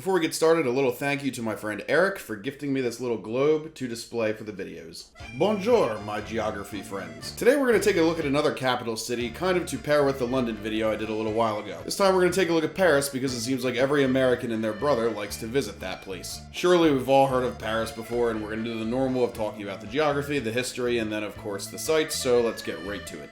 Before we get started, a little thank you to my friend Eric for gifting me this little globe to display for the videos. Bonjour, my geography friends. Today we're going to take a look at another capital city, kind of to pair with the London video I did a little while ago. This time we're going to take a look at Paris because it seems like every American and their brother likes to visit that place. Surely we've all heard of Paris before, and we're going to do the normal of talking about the geography, the history, and then of course the sights, so let's get right to it.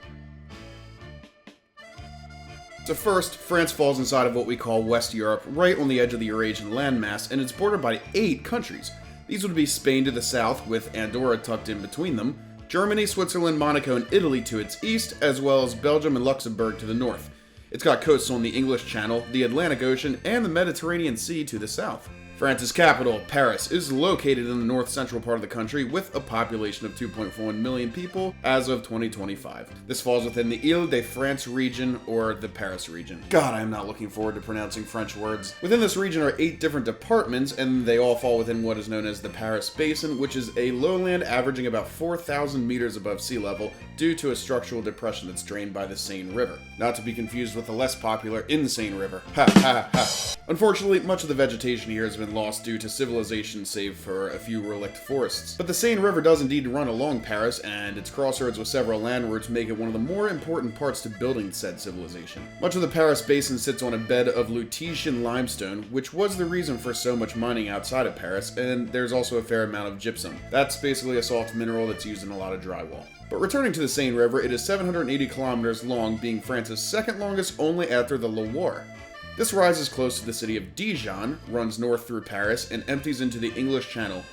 So first, France falls inside of what we call West Europe, right on the edge of the Eurasian landmass, and it's bordered by 8 countries. These would be Spain to the south, with Andorra tucked in between them, Germany, Switzerland, Monaco, and Italy to its east, as well as Belgium and Luxembourg to the north. It's got coasts on the English Channel, the Atlantic Ocean, and the Mediterranean Sea to the south. France's capital, Paris, is located in the north-central part of the country with a population of 2.1 million people as of 2025. This falls within the Île-de-France region, or the Paris region. God, I am not looking forward to pronouncing French words. Within this region are 8 different departments, and they all fall within what is known as the Paris Basin, which is a lowland averaging about 4,000 meters above sea level due to a structural depression that's drained by the Seine River. Not to be confused with the less popular Insane River. Ha ha ha. Unfortunately, much of the vegetation here has been lost due to civilization save for a few relict forests. But the Seine River does indeed run along Paris, and its crossroads with several land routes make it one of the more important parts to building said civilization. Much of the Paris Basin sits on a bed of Lutetian limestone, which was the reason for so much mining outside of Paris, and there's also a fair amount of gypsum. That's basically a soft mineral that's used in a lot of drywall. But returning to the Seine River, it is 780 kilometers long, being France's second longest only after the Loire. This rises close to the city of Dijon, runs north through Paris, and empties into the English Channel.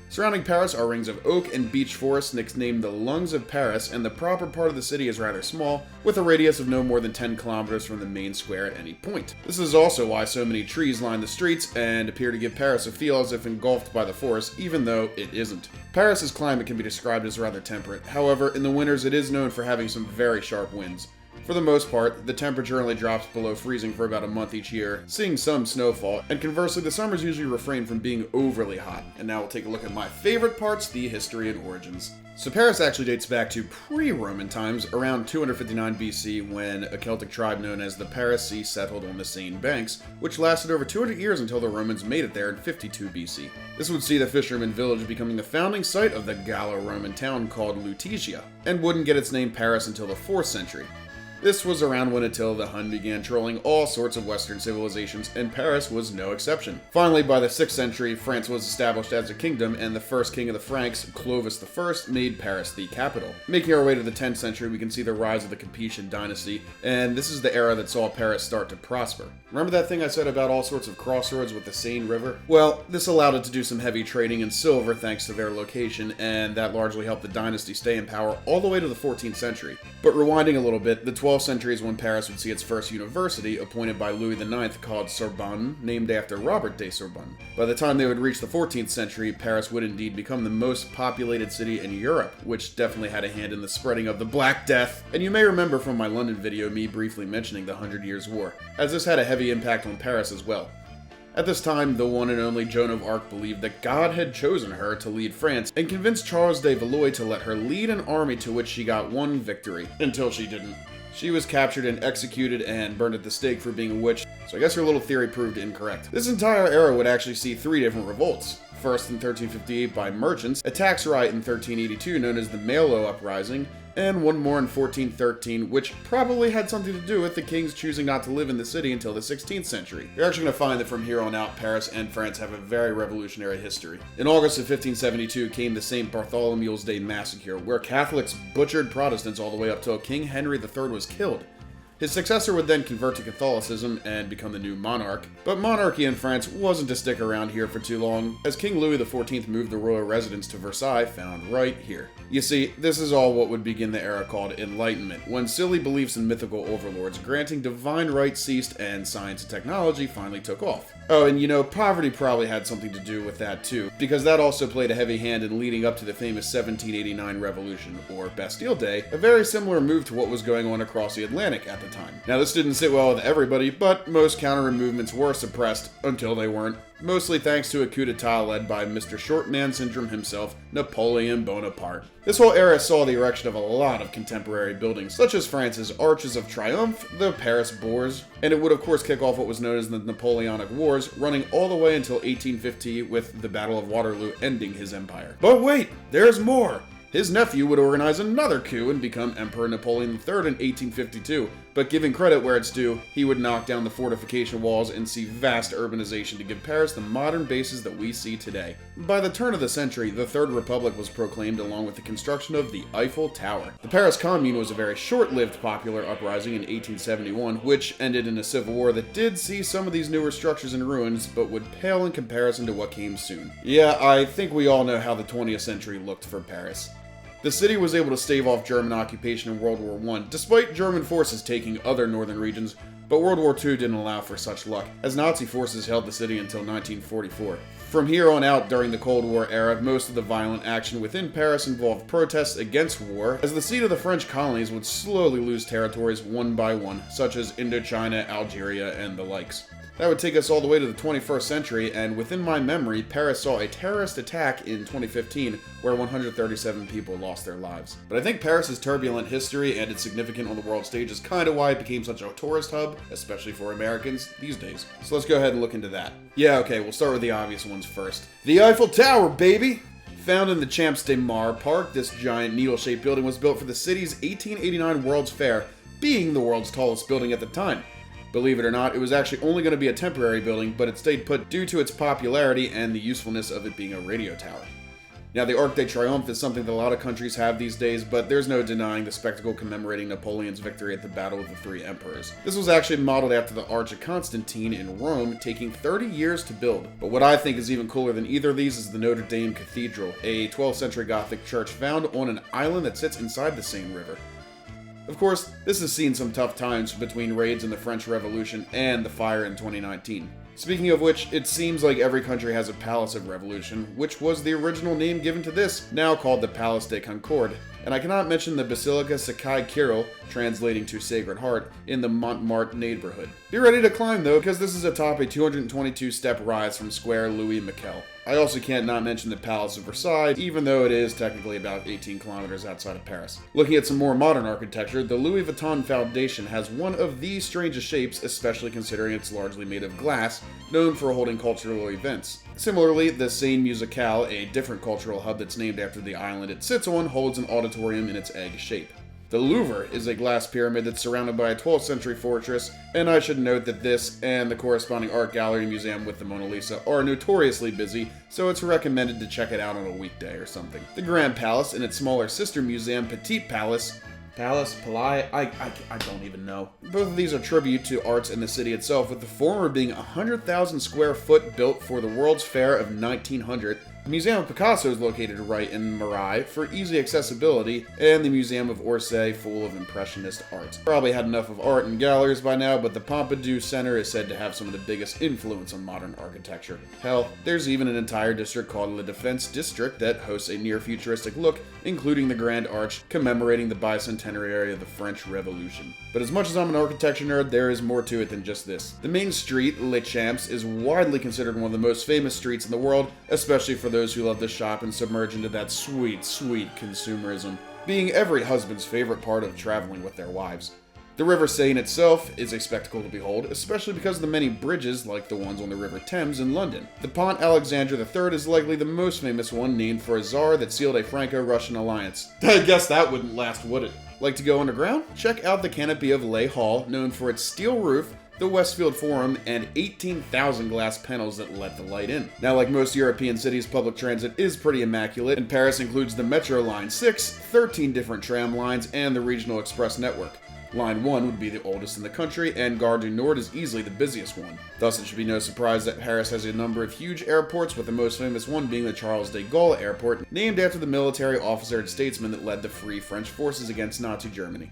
Surrounding Paris are rings of oak and beech forests nicknamed the Lungs of Paris, and the proper part of the city is rather small, with a radius of no more than 10 kilometers from the main square at any point. This is also why so many trees line the streets and appear to give Paris a feel as if engulfed by the forest, even though it isn't. Paris's climate can be described as rather temperate. However, in the winters it is known for having some very sharp winds. For the most part, the temperature only drops below freezing for about a month each year, seeing some snowfall, and conversely, the summers usually refrain from being overly hot. And now we'll take a look at my favorite parts, the history and origins. So Paris actually dates back to pre-Roman times, around 259 BC, when a Celtic tribe known as the Parisii settled on the Seine banks, which lasted over 200 years until the Romans made it there in 52 BC. This would see the fisherman village becoming the founding site of the Gallo-Roman town called Lutetia, and wouldn't get its name Paris until the 4th century. This was around when Attila the Hun began trolling all sorts of Western civilizations, and Paris was no exception. Finally, by the 6th century, France was established as a kingdom, and the first king of the Franks, Clovis I, made Paris the capital. Making our way to the 10th century, we can see the rise of the Capetian dynasty, and this is the era that saw Paris start to prosper. Remember that thing I said about all sorts of crossroads with the Seine River? Well, this allowed it to do some heavy trading in silver thanks to their location, and that largely helped the dynasty stay in power all the way to the 14th century. But rewinding a little bit, the 12th century is when Paris would see its first university, appointed by Louis IX, called Sorbonne, named after Robert de Sorbonne. By the time they would reach the 14th century, Paris would indeed become the most populated city in Europe, which definitely had a hand in the spreading of the Black Death. And you may remember from my London video me briefly mentioning the 100 Years' War, as this had a heavy impact on Paris as well. At this time, the one and only Joan of Arc believed that God had chosen her to lead France and convinced Charles de Valois to let her lead an army to which she got one victory, until she didn't. She was captured and executed and burned at the stake for being a witch, so I guess her little theory proved incorrect. This entire era would actually see 3 different revolts. First in 1358 by merchants, a tax riot in 1382 known as the Malo Uprising, and one more in 1413, which probably had something to do with the kings choosing not to live in the city until the 16th century. You're actually going to find that from here on out, Paris and France have a very revolutionary history. In August of 1572 came the St. Bartholomew's Day Massacre, where Catholics butchered Protestants all the way up till King Henry III was killed. His successor would then convert to Catholicism and become the new monarch, but monarchy in France wasn't to stick around here for too long, as King Louis XIV moved the royal residence to Versailles, found right here. You see, this is all what would begin the era called Enlightenment, when silly beliefs in mythical overlords granting divine right ceased and science and technology finally took off. Oh, and you know, poverty probably had something to do with that too, because that also played a heavy hand in leading up to the famous 1789 Revolution, or Bastille Day, a very similar move to what was going on across the Atlantic at the the time. Now, this didn't sit well with everybody, but most counter movements were suppressed until they weren't, mostly thanks to a coup d'etat led by Mr. Short Man Syndrome himself, Napoleon Bonaparte. This whole era saw the erection of a lot of contemporary buildings, such as France's Arches of Triomphe, the Paris Bourse, and it would of course kick off what was known as the Napoleonic Wars, running all the way until 1850 with the Battle of Waterloo ending his empire. But wait, there's more! His nephew would organize another coup and become Emperor Napoleon III in 1852, but giving credit where it's due, he would knock down the fortification walls and see vast urbanization to give Paris the modern bases that we see today. By the turn of the century, the Third Republic was proclaimed along with the construction of the Eiffel Tower. The Paris Commune was a very short-lived popular uprising in 1871, which ended in a civil war that did see some of these newer structures in ruins, but would pale in comparison to what came soon. Yeah, I think we all know how the 20th century looked for Paris. The city was able to stave off German occupation in World War I, despite German forces taking other northern regions, but World War II didn't allow for such luck, as Nazi forces held the city until 1944. From here on out, during the Cold War era, most of the violent action within Paris involved protests against war, as the seat of the French colonies would slowly lose territories one by one, such as Indochina, Algeria, and the likes. That would take us all the way to the 21st century, and within my memory, Paris saw a terrorist attack in 2015 where 137 people lost their lives. But I think Paris's turbulent history and its significance on the world stage is kind of why it became such a tourist hub, especially for Americans these days. So let's go ahead and look into that. Yeah, okay, we'll start with the obvious ones first. The Eiffel Tower, baby! Found in the Champs de Mars Park, this giant needle-shaped building was built for the city's 1889 World's Fair, being the world's tallest building at the time. Believe it or not, it was actually only going to be a temporary building, but it stayed put due to its popularity and the usefulness of it being a radio tower. Now, the Arc de Triomphe is something that a lot of countries have these days, but there's no denying the spectacle commemorating Napoleon's victory at the Battle of the Three Emperors. This was actually modeled after the Arch of Constantine in Rome, taking 30 years to build. But what I think is even cooler than either of these is the Notre Dame Cathedral, a 12th century Gothic church found on an island that sits inside the Seine River. Of course, this has seen some tough times between raids in the French Revolution and the fire in 2019. Speaking of which, it seems like every country has a Palace of Revolution, which was the original name given to this, now called the Palace de Concorde. And I cannot mention the Basilica Sakai Kirill, translating to Sacred Heart, in the Montmartre neighborhood. Be ready to climb though, because this is atop a 222-step rise from Square Louis Michel. I also can't not mention the Palace of Versailles, even though it is technically about 18 kilometers outside of Paris. Looking at some more modern architecture, the Louis Vuitton Foundation has one of the strangest shapes, especially considering it's largely made of glass, known for holding cultural events. Similarly, the Seine Musicale, a different cultural hub that's named after the island it sits on, holds an auditorium in its egg shape. The Louvre is a glass pyramid that's surrounded by a 12th century fortress, and I should note that this and the corresponding art gallery museum with the Mona Lisa are notoriously busy, so it's recommended to check it out on a weekday or something. The Grand Palace and its smaller sister museum, Petit Palace, I don't even know. Both of these are tribute to arts in the city itself, with the former being 100,000 square foot built for the World's Fair of 1900. The Museum of Picasso is located right in Marais for easy accessibility, and the Museum of Orsay full of impressionist art. Probably had enough of art and galleries by now, but the Pompidou Center is said to have some of the biggest influence on modern architecture. Hell, there's even an entire district called La Défense District that hosts a near-futuristic look, including the Grand Arch, commemorating the bicentenary of the French Revolution. But as much as I'm an architecture nerd, there is more to it than just this. The main street, Les Champs, is widely considered one of the most famous streets in the world, especially for those who love to shop and submerge into that sweet, sweet consumerism, being every husband's favorite part of traveling with their wives. The River Seine itself is a spectacle to behold, especially because of the many bridges like the ones on the River Thames in London. The Pont Alexandre III is likely the most famous one, named for a czar that sealed a Franco-Russian alliance. I guess that wouldn't last, would it? Like to go underground? Check out the canopy of Leigh Hall, known for its steel roof, the Westfield Forum, and 18,000 glass panels that let the light in. Now, like most European cities, public transit is pretty immaculate, and Paris includes the Metro Line 6, 13 different tram lines, and the Regional Express network. Line 1 would be the oldest in the country, and Gare du Nord is easily the busiest one. Thus, it should be no surprise that Paris has a number of huge airports, with the most famous one being the Charles de Gaulle Airport, named after the military officer and statesman that led the Free French forces against Nazi Germany.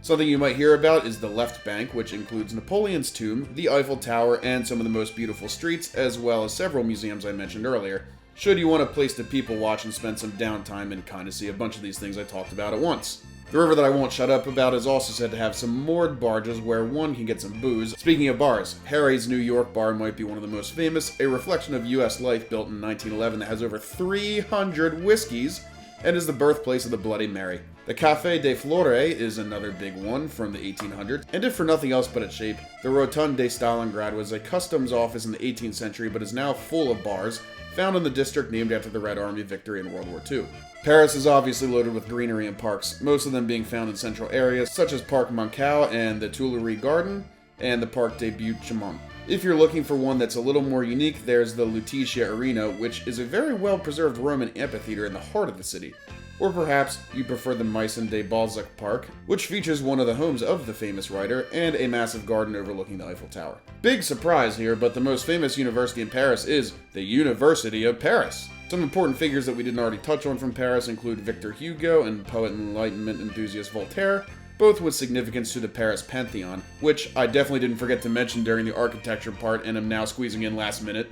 Something you might hear about is the Left Bank, which includes Napoleon's tomb, the Eiffel Tower, and some of the most beautiful streets, as well as several museums I mentioned earlier, should you want a place to people watch and spend some downtime and kind of see a bunch of these things I talked about at once. The river that I won't shut up about is also said to have some moored barges where one can get some booze. Speaking of bars, Harry's New York bar might be one of the most famous, a reflection of US life built in 1911 that has over 300 whiskeys and is the birthplace of the Bloody Mary. The Café de Flore is another big one from the 1800s, and if for nothing else but its shape, the Rotonde de Stalingrad was a customs office in the 18th century but is now full of bars, found in the district named after the Red Army victory in World War II. Paris is obviously loaded with greenery and parks, most of them being found in central areas such as Parc Monceau and the Tuileries Garden, and the Parc des Buttes-Chaumont. If you're looking for one that's a little more unique, there's the Lutetia Arena, which is a very well-preserved Roman amphitheater in the heart of the city. Or perhaps you prefer the Maison de Balzac Park, which features one of the homes of the famous writer, and a massive garden overlooking the Eiffel Tower. Big surprise here, but the most famous university in Paris is the University of Paris. Some important figures that we didn't already touch on from Paris include Victor Hugo and poet and Enlightenment enthusiast Voltaire, both with significance to the Paris Pantheon, which I definitely didn't forget to mention during the architecture part and am now squeezing in last minute.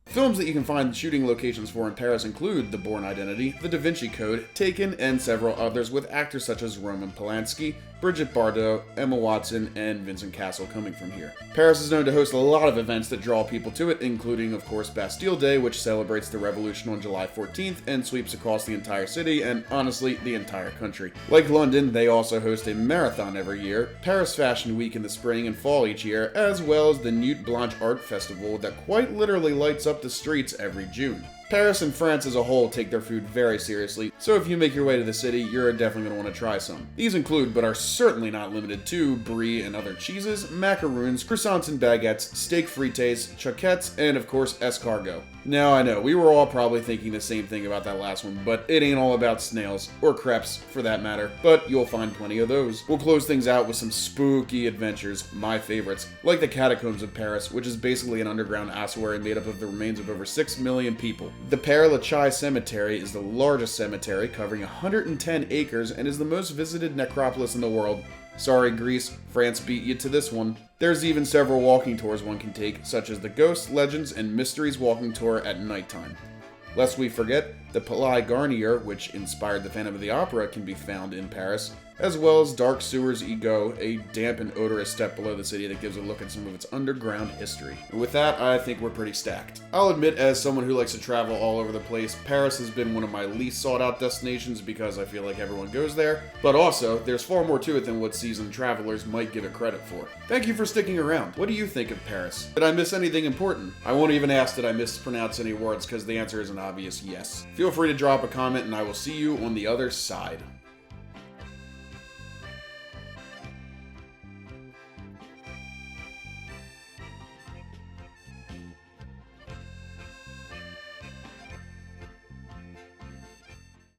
Films that you can find shooting locations for in Paris include The Bourne Identity, The Da Vinci Code, Taken, and several others with actors such as Roman Polanski, Brigitte Bardot, Emma Watson, and Vincent Cassel coming from here. Paris is known to host a lot of events that draw people to it, including, of course, Bastille Day, which celebrates the revolution on July 14th and sweeps across the entire city and, honestly, the entire country. Like London, they also host a marathon every year, Paris Fashion Week in the spring and fall each year, as well as the Nuit Blanche Art Festival that quite literally lights up the streets every June. Paris and France as a whole take their food very seriously, so if you make your way to the city, you're definitely going to want to try some. These include, but are certainly not limited to, brie and other cheeses, macaroons, croissants and baguettes, steak frites, choquettes, and of course, escargot. Now I know, we were all probably thinking the same thing about that last one, but it ain't all about snails, or crepes for that matter, but you'll find plenty of those. We'll close things out with some spooky adventures, my favorites, like the Catacombs of Paris, which is basically an underground ossuary made up of the remains of over 6 million people. The Père Lachaise Cemetery is the largest cemetery, covering 110 acres, and is the most visited necropolis in the world. Sorry, Greece, France beat you to this one. There's even several walking tours one can take, such as the Ghosts, Legends, and Mysteries walking tour at nighttime. Lest we forget, the Palais Garnier, which inspired the Phantom of the Opera, can be found in Paris, as well as Dark Sewers Ego, a damp and odorous step below the city that gives a look at some of its underground history. And with that, I think we're pretty stacked. I'll admit, as someone who likes to travel all over the place, Paris has been one of my least sought out destinations because I feel like everyone goes there, but also, there's far more to it than what seasoned travelers might give it credit for. Thank you for sticking around. What do you think of Paris? Did I miss anything important? I won't even ask did I mispronounce any words, because the answer is an obvious yes. Feel free to drop a comment and I will see you on the other side.